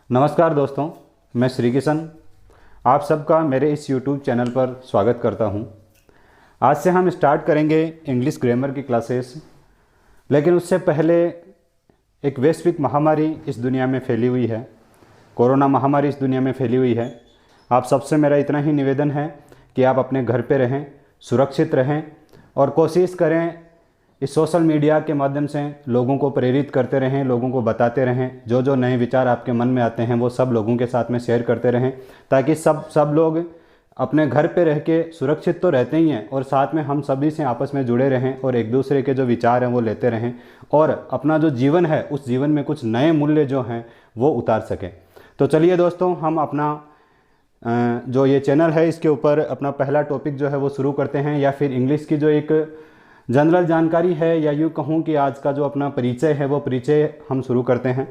नमस्कार दोस्तों, मैं श्री किशन आप सबका मेरे इस YouTube चैनल पर स्वागत करता हूं। आज से हम स्टार्ट करेंगे इंग्लिश ग्रामर की क्लासेस। लेकिन उससे पहले एक वैश्विक महामारी इस दुनिया में फैली हुई है। कोरोना महामारी इस दुनिया में फैली हुई है। आप सबसे मेरा इतना ही निवेदन है कि आप अपने घर पे रहें, सुरक्षित रहें और कोशिश करें इस सोशल मीडिया के माध्यम से लोगों को प्रेरित करते रहें, लोगों को बताते रहें। जो जो नए विचार आपके मन में आते हैं वो सब लोगों के साथ में शेयर करते रहें, ताकि सब लोग अपने घर पे रह के सुरक्षित तो रहते ही हैं और साथ में हम सभी से आपस में जुड़े रहें और एक दूसरे के जो विचार हैं वो लेते रहें और अपना जो जीवन है उस जीवन में कुछ नए मूल्य जो हैं वो उतार सकें। तो चलिए दोस्तों, हम अपना जो ये चैनल है इसके ऊपर अपना पहला टॉपिक जो है वो शुरू करते हैं, या फिर इंग्लिश की जो एक जनरल जानकारी है, या यूँ कहूँ कि आज का जो अपना परिचय है वो परिचय हम शुरू करते हैं।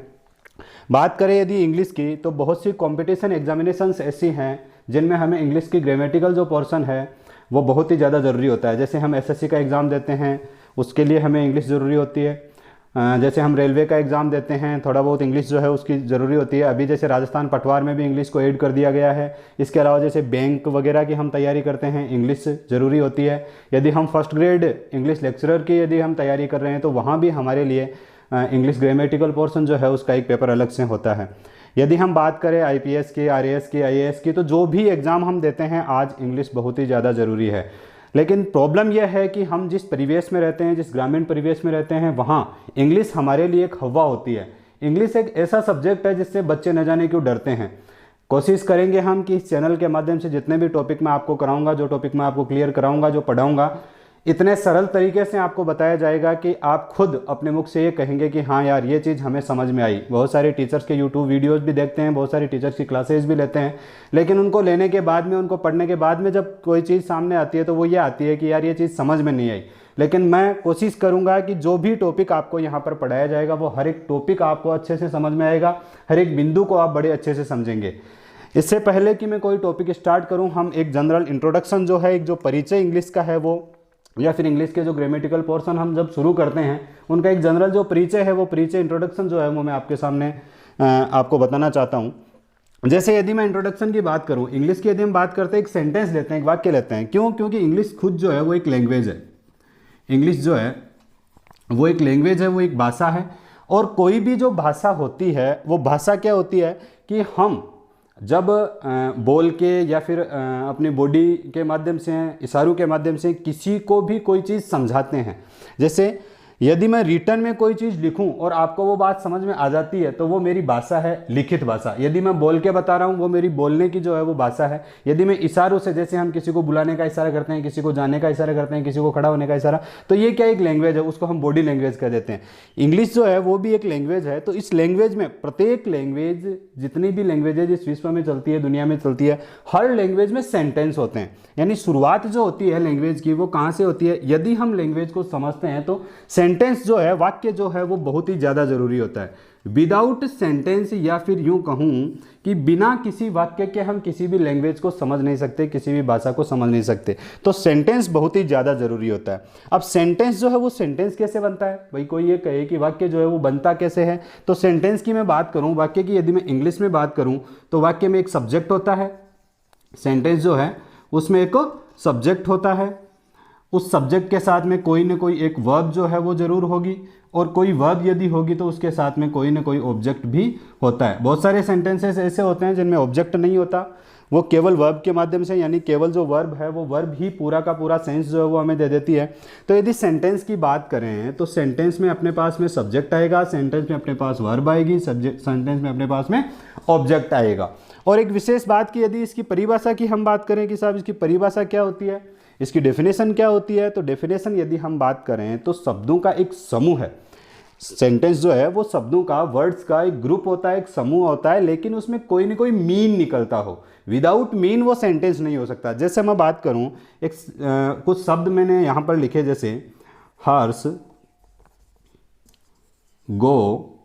बात करें यदि इंग्लिश की, तो बहुत सी कंपटीशन एग्जामिनेशंस ऐसी हैं जिनमें हमें इंग्लिश की ग्रामेटिकल जो पोर्शन है वो बहुत ही ज़्यादा ज़रूरी होता है। जैसे हम एसएससी का एग्ज़ाम देते हैं, उसके लिए हमें इंग्लिश ज़रूरी होती है। जैसे हम रेलवे का एग्ज़ाम देते हैं, थोड़ा बहुत इंग्लिश जो है उसकी ज़रूरी होती है। अभी जैसे राजस्थान पटवार में भी इंग्लिश को ऐड कर दिया गया है। इसके अलावा जैसे बैंक वगैरह की हम तैयारी करते हैं, इंग्लिश ज़रूरी होती है। यदि हम फर्स्ट ग्रेड इंग्लिश लेक्चरर की यदि हम तैयारी कर रहे हैं तो वहाँ भी हमारे लिए इंग्लिश ग्रामेटिकल पोर्शन जो है उसका एक पेपर अलग से होता है। यदि हम बात करें आईपीएस की, आरएएस की, आईएएस की, तो जो भी एग्ज़ाम हम देते हैं आज इंग्लिश बहुत ही ज़्यादा ज़रूरी है। लेकिन प्रॉब्लम यह है कि हम जिस परिवेश में रहते हैं, जिस ग्रामीण परिवेश में रहते हैं, वहाँ इंग्लिश हमारे लिए एक हवा होती है। इंग्लिश एक ऐसा सब्जेक्ट है जिससे बच्चे न जाने क्यों डरते हैं। कोशिश करेंगे हम कि इस चैनल के माध्यम से जितने भी टॉपिक मैं आपको कराऊंगा, जो टॉपिक मैं आपको क्लियर कराऊंगा, जो पढ़ाऊंगा, इतने सरल तरीके से आपको बताया जाएगा कि आप खुद अपने मुख से ये कहेंगे कि हाँ यार ये चीज़ हमें समझ में आई। बहुत सारे टीचर्स के यूट्यूब वीडियोस भी देखते हैं, बहुत सारे टीचर्स की क्लासेस भी लेते हैं, लेकिन उनको लेने के बाद में, उनको पढ़ने के बाद में जब कोई चीज़ सामने आती है तो वो ये आती है कि यार ये चीज़ समझ में नहीं आई। लेकिन मैं कोशिश करूंगा कि जो भी टॉपिक आपको यहाँ पर पढ़ाया जाएगा वो हर एक टॉपिक आपको अच्छे से समझ में आएगा, हर एक बिंदु को आप बड़े अच्छे से समझेंगे। इससे पहले कि मैं कोई टॉपिक स्टार्ट करूँ, हम एक जनरल इंट्रोडक्शन जो है, एक जो परिचय इंग्लिश का है वो, या फिर इंग्लिश के जो ग्रामेटिकल पोर्शन हम जब शुरू करते हैं उनका एक जनरल जो परिचय है, वो परिचय इंट्रोडक्शन जो है वो मैं आपके सामने आपको बताना चाहता हूँ। जैसे यदि मैं इंट्रोडक्शन की बात करूँ, इंग्लिश की यदि हम बात करते हैं, एक सेंटेंस लेते हैं, एक वाक्य लेते हैं। क्यों? क्योंकि इंग्लिश खुद जो है वो एक लैंग्वेज है। इंग्लिश जो है वो एक लैंग्वेज है, वो एक भाषा है। और कोई भी जो भाषा होती है वो भाषा क्या होती है कि हम जब बोल के या फिर अपनी बॉडी के माध्यम से, इशारों के माध्यम से किसी को भी कोई चीज़ समझाते हैं। जैसे यदि मैं रिटर्न में कोई चीज़ लिखूं और आपको वो बात समझ में आ जाती है तो वो मेरी भाषा है, लिखित भाषा। यदि मैं बोल के बता रहा हूँ वो मेरी बोलने की जो है वो भाषा है। यदि मैं इशारों से, जैसे हम किसी को बुलाने का इशारा करते हैं, किसी को जाने का इशारा करते हैं, किसी को खड़ा होने का इशारा, तो ये क्या एक लैंग्वेज है, उसको हम बॉडी लैंग्वेज कह देते हैं। इंग्लिश जो है वो भी एक लैंग्वेज है। तो इस लैंग्वेज में, प्रत्येक लैंग्वेज, जितनी भी लैंग्वेजेज इस विश्व में चलती है, दुनिया में चलती है, हर लैंग्वेज में सेंटेंस होते हैं। यानी शुरुआत जो होती है लैंग्वेज की वो कहाँ से होती है? यदि हम लैंग्वेज को समझते हैं तो सेंटेंस जो है, वाक्य जो है वो बहुत ही ज़्यादा ज़रूरी होता है। विदाउट सेंटेंस, या फिर यूं कहूं कि बिना किसी वाक्य के हम किसी भी लैंग्वेज को समझ नहीं सकते, किसी भी भाषा को समझ नहीं सकते। तो सेंटेंस बहुत ही ज़्यादा ज़रूरी होता है। अब सेंटेंस जो है वो सेंटेंस कैसे बनता है? भाई कोई ये कहे कि वाक्य जो है वो बनता कैसे है, तो सेंटेंस की मैं बात करूँ, वाक्य की यदि मैं इंग्लिश में बात करूँ तो वाक्य में एक सब्जेक्ट होता है। सेंटेंस जो है उसमें एक सब्जेक्ट होता है। उस सब्जेक्ट के साथ में कोई ना कोई एक वर्ब जो है वो जरूर होगी, और कोई वर्ब यदि होगी तो उसके साथ में कोई ना कोई ऑब्जेक्ट भी होता है। बहुत सारे सेंटेंसेस ऐसे होते हैं जिनमें ऑब्जेक्ट नहीं होता, वो केवल वर्ब के माध्यम से, यानी केवल जो वर्ब है वो वर्ब ही पूरा का पूरा सेंस जो है वो हमें दे देती है। तो यदि सेंटेंस की बात करें तो सेंटेंस में अपने पास में सब्जेक्ट आएगा, सेंटेंस में अपने पास वर्ब आएगी, सेंटेंस में अपने पास में ऑब्जेक्ट आएगा। और एक विशेष बात की, यदि इसकी परिभाषा की हम बात करें कि साहब इसकी परिभाषा क्या होती है, इसकी डेफिनेशन क्या होती है, तो डेफिनेशन यदि हम बात करें तो शब्दों का एक समूह है। सेंटेंस जो है वो शब्दों का, वर्ड्स का एक ग्रुप होता है, एक समूह होता है, लेकिन उसमें कोई ना कोई मीन निकलता हो। विदाउट मीन वो सेंटेंस नहीं हो सकता। जैसे मैं बात करूं, कुछ शब्द मैंने यहां पर लिखे, जैसे Harsh go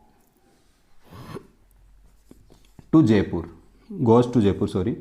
to Jaipur, goes to Jaipur, sorry,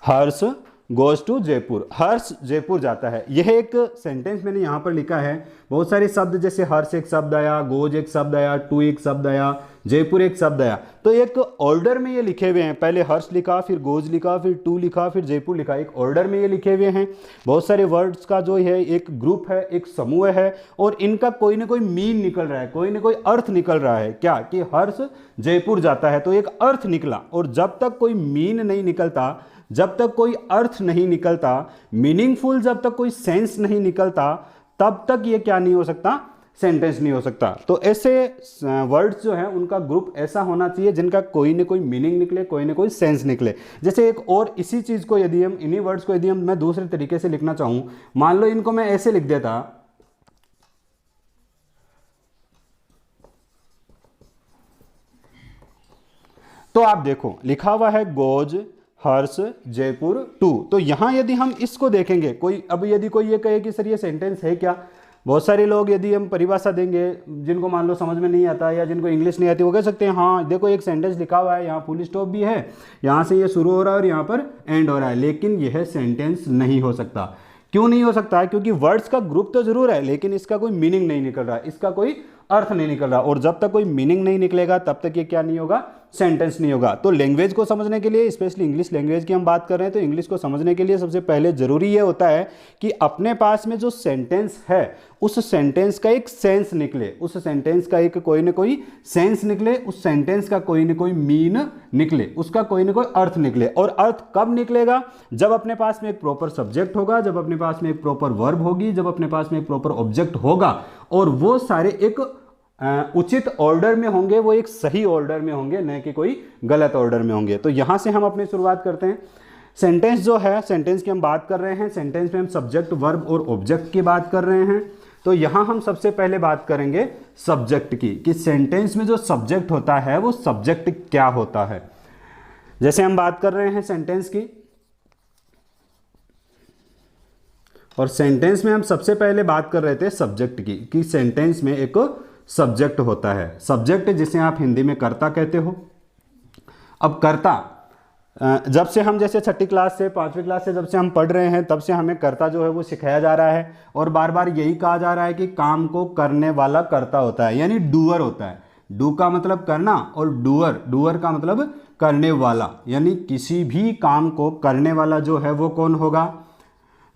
Harsh goes to Jaipur, Harsh Jaipur जाता है। यह एक सेंटेंस मैंने यहाँ पर लिखा है। बहुत सारे शब्द जैसे हर्ष एक शब्द आया, गोज एक शब्द आया, टू एक शब्द आया, जयपुर एक शब्द आया, तो एक ऑर्डर में ये लिखे हुए हैं। पहले हर्ष लिखा, फिर गोज लिखा, फिर टू लिखा, फिर जयपुर लिखा, एक ऑर्डर में ये लिखे हुए हैं। बहुत सारे वर्ड्स का जो है एक ग्रुप है, एक समूह है, और इनका कोई ना कोई मीन निकल रहा है, कोई ना कोई अर्थ निकल रहा है। क्या कि हर्ष जयपुर जाता है, तो एक अर्थ निकला। और जब तक कोई मीन नहीं निकलता, जब तक कोई अर्थ नहीं निकलता, मीनिंगफुल जब तक कोई सेंस नहीं निकलता, तब तक ये क्या नहीं हो सकता, सेंटेंस नहीं हो सकता। तो ऐसे वर्ड्स जो हैं उनका ग्रुप ऐसा होना चाहिए जिनका कोई ना कोई मीनिंग निकले, कोई ना कोई सेंस निकले। जैसे एक और इसी चीज़ को यदि हम, इन्हीं वर्ड्स को यदि हम मैं दूसरे तरीके से लिखना चाहूँ, मान लो इनको मैं ऐसे लिख देता, तो आप देखो लिखा हुआ है गोज, हर्ष, जयपुर, टू। तो यहां यदि हम इसको देखेंगे, कोई अब यदि कोई ये कहे कि सर ये सेंटेंस है क्या, बहुत सारे लोग यदि हम परिभाषा देंगे, जिनको मान लो समझ में नहीं आता या जिनको इंग्लिश नहीं आती, वो कह सकते हैं हाँ देखो एक सेंटेंस लिखा हुआ है, यहाँ फुल स्टॉप भी है, यहाँ से ये शुरू हो रहा है और यहाँ पर एंड हो रहा है, लेकिन यह सेंटेंस नहीं हो सकता। क्यों नहीं हो सकता है? क्योंकि वर्ड्स का ग्रुप तो जरूर है, लेकिन इसका कोई मीनिंग नहीं निकल रहा है, इसका कोई अर्थ नहीं निकल रहा। और जब तक कोई मीनिंग नहीं निकलेगा तब तक ये क्या नहीं होगा, सेंटेंस नहीं होगा। तो लैंग्वेज को समझने के लिए, स्पेशली इंग्लिश लैंग्वेज की हम बात कर रहे हैं, तो इंग्लिश को समझने के लिए सबसे पहले जरूरी ये होता है कि अपने पास में जो सेंटेंस है उस सेंटेंस का एक सेंस निकले, उस सेंटेंस का एक कोई ना कोई सेंस निकले, उस सेंटेंस का कोई ना कोई मीन निकले, उसका कोई ना कोई अर्थ निकले। और अर्थ कब निकलेगा? जब अपने पास में एक प्रॉपर सब्जेक्ट होगा, जब अपने पास में एक प्रॉपर वर्ब होगी, जब अपने पास में एक प्रॉपर ऑब्जेक्ट होगा, और वो सारे एक उचित ऑर्डर में होंगे, वो एक सही ऑर्डर में होंगे, न कि कोई गलत ऑर्डर में होंगे। तो यहां से हम अपनी शुरुआत करते हैं। सेंटेंस जो है, सेंटेंस की हम बात कर रहे हैं, सेंटेंस में हम सब्जेक्ट, वर्ब और ऑब्जेक्ट की बात कर रहे हैं। तो यहां हम सबसे पहले बात करेंगे सब्जेक्ट की, कि सेंटेंस में जो सब्जेक्ट होता है वो सब्जेक्ट क्या होता है। जैसे हम बात कर रहे हैं सेंटेंस की, और सेंटेंस में हम सबसे पहले बात कर रहे थे सब्जेक्ट की, कि सेंटेंस में एक सब्जेक्ट होता है। सब्जेक्ट जिसे आप हिंदी में कर्ता कहते हो। अब कर्ता, जब से हम जैसे छठी क्लास से, पांचवी क्लास से जब से हम पढ़ रहे हैं, तब से हमें कर्ता जो है वो सिखाया जा रहा है, और बार बार यही कहा जा रहा है कि काम को करने वाला कर्ता होता है, यानी डूअर होता है। डू का मतलब करना, और डूअर, डूअर का मतलब करने वाला, यानी किसी भी काम को करने वाला जो है वो कौन होगा,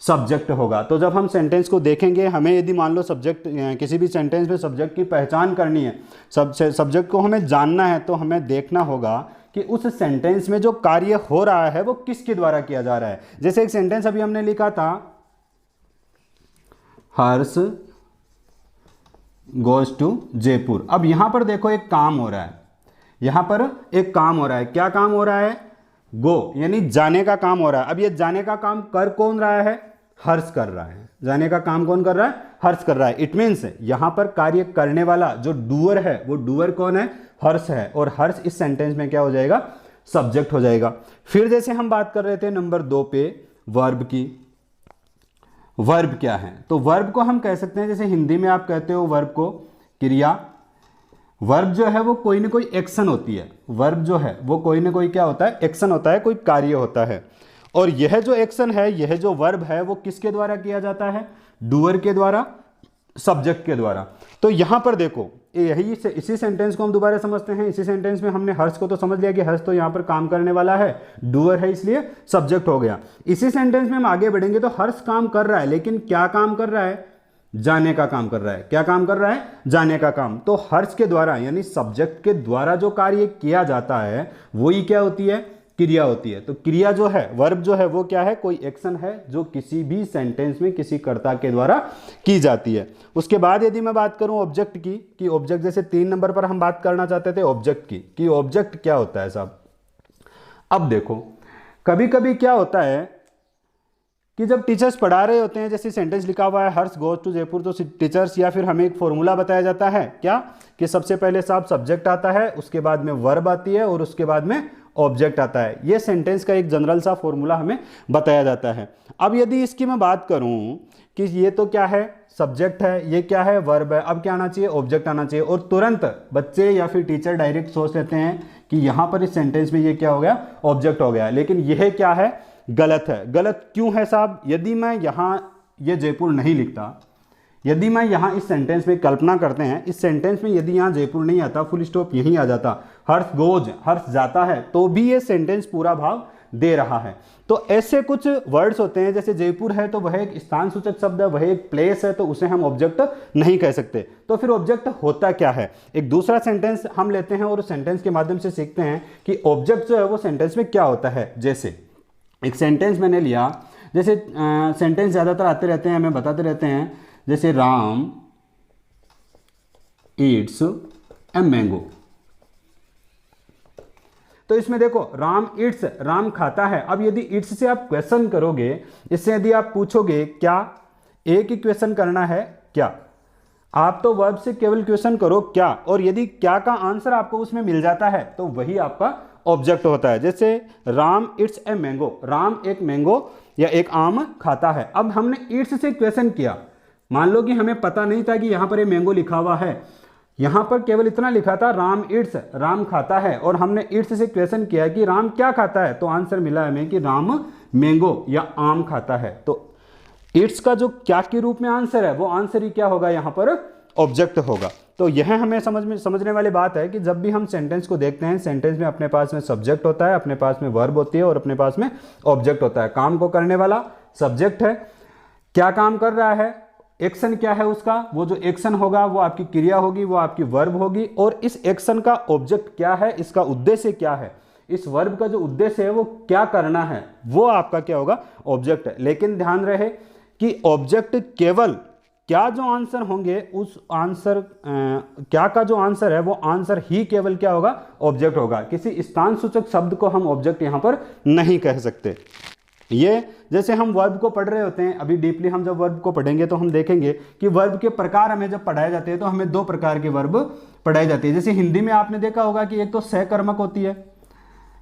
सब्जेक्ट होगा। तो जब हम सेंटेंस को देखेंगे, हमें यदि मान लो सब्जेक्ट, किसी भी सेंटेंस में सब्जेक्ट की पहचान करनी है, सब्जेक्ट को हमें जानना है, तो हमें देखना होगा कि उस सेंटेंस में जो कार्य हो रहा है वो किसके द्वारा किया जा रहा है। जैसे एक सेंटेंस अभी हमने लिखा था, हर्ष गोज टू जयपुर। अब यहां पर देखो एक काम हो रहा है, यहां पर एक काम हो रहा है। क्या काम हो रहा है? गो, यानी जाने का काम हो रहा है। अब ये जाने का काम कर कौन रहा है? हर्ष कर रहा है। जाने का काम कौन कर रहा है? हर्ष कर रहा है। इट मीन्स यहां पर कार्य करने वाला जो डूअर है, वो डूअर कौन है? हर्ष है। और हर्ष इस सेंटेंस में क्या हो जाएगा? सब्जेक्ट हो जाएगा। फिर जैसे हम बात कर रहे थे नंबर 2 पे वर्ब की। वर्ब क्या है? तो वर्ब को हम कह सकते हैं, जैसे हिंदी में आप कहते हो वर्ब को क्रिया। वर्ब जो है वो कोई ना कोई एक्शन होती है। वर्ब जो है वो कोई ना कोई क्या होता है? एक्शन होता है, कोई कार्य होता है। और यह जो एक्शन है, यह जो वर्ब है, वो किसके द्वारा किया जाता है? डूअर के द्वारा, सब्जेक्ट के द्वारा। तो यहां पर देखो, यही से इसी सेंटेंस को हम दोबारा समझते हैं। इसी सेंटेंस में हमने हर्ष को तो समझ लिया कि हर्ष तो यहां पर काम करने वाला है, डूअर है, इसलिए सब्जेक्ट हो गया। इसी सेंटेंस में हम आगे बढ़ेंगे तो हर्ष काम कर रहा है, लेकिन क्या काम कर रहा है? जाने का काम कर रहा है। क्या काम कर रहा है? जाने का काम। तो हर्ष के द्वारा, यानी सब्जेक्ट के द्वारा जो कार्य किया जाता है वही क्या होती है? क्रिया होती है। तो क्रिया जो है, वर्ब जो है, वो क्या है? कोई एक्शन है जो किसी भी सेंटेंस में किसी कर्ता के द्वारा की जाती है। उसके बाद यदि मैं बात करूं ऑब्जेक्ट की, कि ऑब्जेक्ट, जैसे 3 नंबर पर हम बात करना चाहते थे ऑब्जेक्ट की, कि ऑब्जेक्ट क्या होता है साहब। अब देखो, कभी कभी क्या होता है कि जब टीचर्स पढ़ा रहे होते हैं, जैसे सेंटेंस लिखा हुआ है हर्ष गोज टू जयपुर, तो टीचर्स या फिर हमें एक फॉर्मूला बताया जाता है, क्या कि सबसे पहले साहब सब्जेक्ट आता है, उसके बाद में वर्ब आती है, और उसके बाद में ऑब्जेक्ट आता है। ये सेंटेंस का एक जनरल सा फॉर्मूला हमें बताया जाता है। अब यदि इसकी मैं बात करूं कि ये तो क्या है? सब्जेक्ट है, ये क्या है? वर्ब है। अब क्या आना चाहिए? ऑब्जेक्ट आना चाहिए। और तुरंत बच्चे या फिर टीचर डायरेक्ट सोच लेते हैं कि यहां पर इस सेंटेंस में ये क्या हो गया? ऑब्जेक्ट हो गया। लेकिन यह क्या है? गलत है। गलत क्यों है साहब? यदि मैं यहाँ ये जयपुर नहीं लिखता, यदि मैं यहाँ इस सेंटेंस में कल्पना करते हैं, इस सेंटेंस में यदि यहाँ जयपुर नहीं आता, फुल स्टॉप यहीं आ जाता, हर्ष गोज, हर्ष जाता है, तो भी ये सेंटेंस पूरा भाव दे रहा है। तो ऐसे कुछ वर्ड्स होते हैं, जैसे जयपुर है तो वह एक स्थान सूचक शब्द है, वह एक प्लेस है, तो उसे हम ऑब्जेक्ट नहीं कह सकते। तो फिर ऑब्जेक्ट होता क्या है? एक दूसरा सेंटेंस हम लेते हैं और उस सेंटेंस के माध्यम से सीखते हैं कि ऑब्जेक्ट जो है वो सेंटेंस में क्या होता है। जैसे एक सेंटेंस मैंने लिया, जैसे सेंटेंस ज़्यादातर आते रहते हैं, हमें बताते रहते हैं, जैसे राम ईट्स ए मैंगो। तो इसमें देखो राम ईट्स, राम खाता है। अब यदि ईट्स से आप क्वेश्चन करोगे, इससे यदि आप पूछोगे क्या, एक ही क्वेश्चन करना है क्या, आप तो वर्ब से केवल क्वेश्चन करो क्या, और यदि क्या का आंसर आपको उसमें मिल जाता है तो वही आपका ऑब्जेक्ट होता है। जैसे Ram eats a mango, Ram एक मैंगो या एक आम खाता है। अब हमने ईट्स से क्वेश्चन किया, मान लो कि हमें पता नहीं था कि यहां पर ये मैंगो लिखा हुआ है, यहां पर केवल इतना लिखा था राम ईट्स, राम खाता है, और हमने ईट्स से क्वेश्चन किया कि राम क्या खाता है, तो आंसर मिला हमें कि राम मैंगो या आम खाता है। तो ईट्स का जो क्या के रूप में आंसर है, वो आंसर ही क्या होगा, यहां पर ऑब्जेक्ट होगा। तो यह हमें समझने वाली बात है कि जब भी हम सेंटेंस को देखते हैं, सेंटेंस में अपने पास में सब्जेक्ट होता है, अपने पास में वर्ब होती है और अपने पास में ऑब्जेक्ट होता है। काम को करने वाला सब्जेक्ट है, क्या काम कर रहा है, एक्शन क्या है उसका, वो जो एक्शन होगा वो आपकी क्रिया होगी, वो आपकी वर्ब होगी, और इस एक्शन का ऑब्जेक्ट क्या है, इसका उद्देश्य क्या है, इस वर्ब का जो उद्देश्य है वो क्या करना है, वो आपका क्या होगा, ऑब्जेक्ट है। लेकिन ध्यान रहे कि ऑब्जेक्ट केवल क्या जो आंसर होंगे, उस आंसर क्या का जो आंसर है वो आंसर ही केवल क्या होगा, ऑब्जेक्ट होगा। किसी स्थान सूचक शब्द को हम ऑब्जेक्ट यहां पर नहीं कह सकते। ये जैसे हम वर्ब को पढ़ रहे होते हैं, अभी डीपली हम जब वर्ब को पढ़ेंगे तो हम देखेंगे कि वर्ब के प्रकार हमें जब पढ़ाए जाते हैं तो हमें दो प्रकार के वर्ब पढ़ाई जाती है। जैसे हिंदी में आपने देखा होगा कि एक तो सहकर्मक होती है,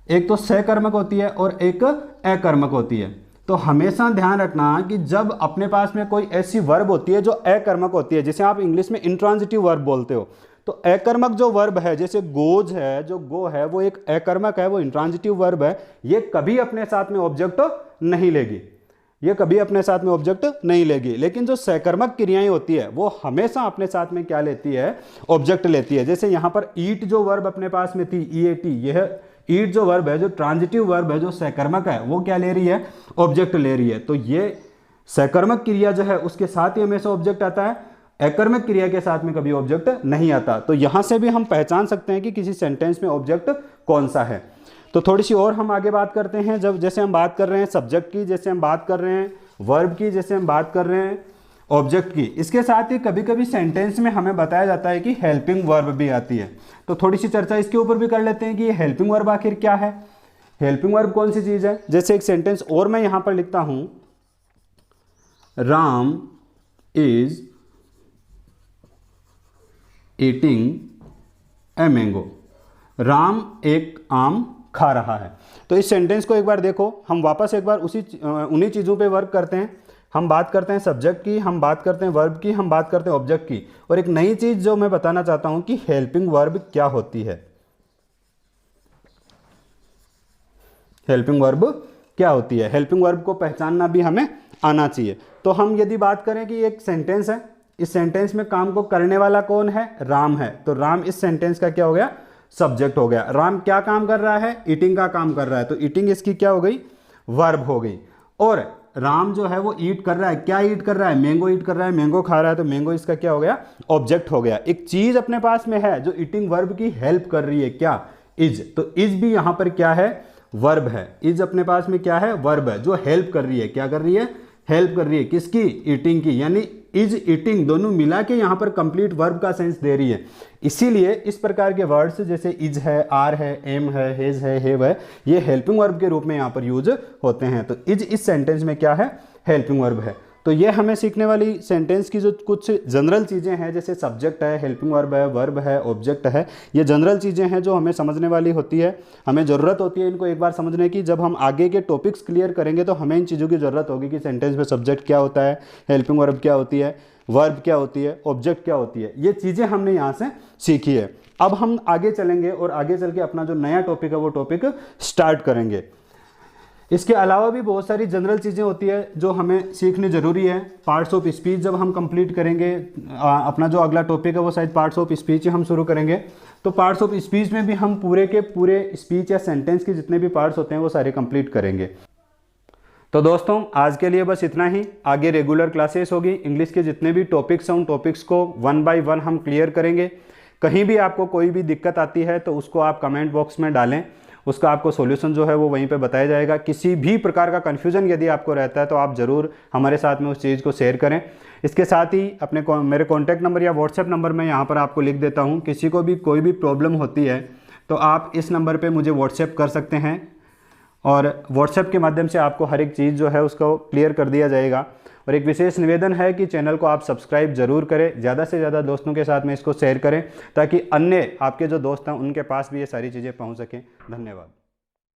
एक तो सहकर्मक होती है और एक अकर्मक होती है। तो हमेशा ध्यान रखना कि जब अपने पास में कोई ऐसी वर्ब होती है जो अकर्मक होती है, जैसे आप इंग्लिश में इंट्रांजिटिव वर्ब बोलते हो, तो अकर्मक जो वर्ब है, जैसे गोज है, जो गो है, वो एक अकर्मक है, वो इंट्रांजिटिव वर्ब है, ये कभी अपने साथ में ऑब्जेक्ट नहीं लेगी, ये कभी अपने साथ में ऑब्जेक्ट नहीं लेगी। लेकिन जो सहकर्मक क्रियाएं होती है वो हमेशा अपने साथ में क्या लेती है, ऑब्जेक्ट लेती है। जैसे यहां पर ईट जो वर्ब अपने पास में थी, ईएटी, यह ईट जो वर्ब है, जो ट्रांजिटिव वर्ब है, जो सहकर्मक है, वो क्या ले रही है, ऑब्जेक्ट ले रही है। तो ये सहकर्मक क्रिया जो है उसके साथ ही हमेशा ऑब्जेक्ट आता है, अकर्मक क्रिया के साथ में कभी ऑब्जेक्ट नहीं आता। तो यहां से भी हम पहचान सकते हैं कि किसी सेंटेंस में ऑब्जेक्ट कौन सा है। तो थोड़ी सी और हम आगे बात करते हैं, जब जैसे हम बात कर रहे हैं सब्जेक्ट की, जैसे हम बात कर रहे हैं वर्ब की, जैसे हम बात कर रहे हैं ऑब्जेक्ट की, इसके साथ ही कभी कभी सेंटेंस में हमें बताया जाता है कि हेल्पिंग वर्ब भी आती है। तो थोड़ी सी चर्चा इसके ऊपर भी कर लेते हैं कि ये हेल्पिंग वर्ब आखिर क्या है, हेल्पिंग वर्ब कौन सी चीज है। जैसे एक सेंटेंस और मैं यहां पर लिखता हूं, Ram is eating a mango, Ram एक आम खा रहा है। तो इस सेंटेंस को एक बार देखो, हम वापस एक बार उन्हीं चीज़ों पे वर्क करते हैं। हम बात करते हैं सब्जेक्ट की, हम बात करते हैं वर्ब की, हम बात करते हैं ऑब्जेक्ट की, और एक नई चीज़ जो मैं बताना चाहता हूं कि हेल्पिंग वर्ब क्या होती है। हेल्पिंग वर्ब क्या होती है, हेल्पिंग वर्ब को पहचानना भी हमें आना चाहिए। तो हम यदि बात करें कि एक सेंटेंस है, इस सेंटेंस में काम को करने वाला कौन है, राम है, तो राम इस सेंटेंस का क्या हो गया, सब्जेक्ट हो गया। राम क्या काम कर रहा है, ईटिंग का काम कर रहा है, तो ईटिंग इसकी क्या हो गई, वर्ब हो गई। और राम जो है वो ईट कर रहा है, क्या ईट कर रहा है, मैंगो ईट कर रहा है, मैंगो खा रहा है, तो मैंगो इसका क्या हो गया, ऑब्जेक्ट हो गया। एक चीज अपने पास में है जो ईटिंग वर्ब की हेल्प कर रही है, क्या, इज, तो इज भी यहां पर क्या है, वर्ब है। इज अपने पास में क्या है, वर्ब है, जो हेल्प कर रही है, क्या कर रही है, हेल्प कर रही है, किसकी, ईटिंग की, यानी इज ईटिंग दोनों मिला के यहां पर कंप्लीट वर्ब का सेंस दे रही है। इसीलिए इस प्रकार के वर्ड्स जैसे इज है, आर है, एम है, हेज है, हैव है, ये हेल्पिंग वर्ब के रूप में यहां पर यूज होते हैं। तो इज इस सेंटेंस में क्या है, हेल्पिंग वर्ब है। तो ये हमें सीखने वाली सेंटेंस की जो कुछ जनरल चीज़ें हैं, जैसे सब्जेक्ट है, हेल्पिंग वर्ब है, वर्ब है, ऑब्जेक्ट है, ये जनरल चीज़ें हैं जो हमें समझने वाली होती है। हमें ज़रूरत होती है इनको एक बार समझने की। जब हम आगे के टॉपिक्स क्लियर करेंगे तो हमें इन चीज़ों की ज़रूरत होगी कि सेंटेंस में सब्जेक्ट क्या होता है, हेल्पिंग वर्ब क्या होती है, वर्ब क्या होती है, ऑब्जेक्ट क्या होती है, ये चीज़ें हमने यहाँ से सीखी है। अब हम आगे चलेंगे और आगे चल के अपना जो नया टॉपिक है वो टॉपिक स्टार्ट करेंगे। इसके अलावा भी बहुत सारी जनरल चीज़ें होती है जो हमें सीखनी ज़रूरी है। पार्ट्स ऑफ स्पीच जब हम कंप्लीट करेंगे, अपना जो अगला टॉपिक है वो शायद पार्ट्स ऑफ स्पीच ही हम शुरू करेंगे। तो पार्ट्स ऑफ स्पीच में भी हम पूरे के पूरे स्पीच या सेंटेंस के जितने भी पार्ट्स होते हैं वो सारे कंप्लीट करेंगे। तो दोस्तों आज के लिए बस इतना ही। आगे रेगुलर क्लासेस होगी, इंग्लिश के जितने भी टॉपिक्स हैं उन टॉपिक्स को 1 बाय 1 हम क्लियर करेंगे। कहीं भी आपको कोई भी दिक्कत आती है तो उसको आप कमेंट बॉक्स में डालें, उसका आपको सॉल्यूशन जो है वो वहीं पे बताया जाएगा। किसी भी प्रकार का कन्फ्यूजन यदि आपको रहता है तो आप ज़रूर हमारे साथ में उस चीज़ को शेयर करें। इसके साथ ही मेरे कॉन्टैक्ट नंबर या व्हाट्सएप नंबर मैं यहाँ पर आपको लिख देता हूँ। किसी को भी कोई भी प्रॉब्लम होती है तो आप इस नंबर पर मुझे व्हाट्सएप कर सकते हैं और व्हाट्सएप के माध्यम से आपको हर एक चीज़ जो है उसको क्लियर कर दिया जाएगा। और एक विशेष निवेदन है कि चैनल को आप सब्सक्राइब जरूर करें, ज़्यादा से ज़्यादा दोस्तों के साथ में इसको शेयर करें ताकि अन्य आपके जो दोस्त हैं उनके पास भी ये सारी चीज़ें पहुंच सकें। धन्यवाद।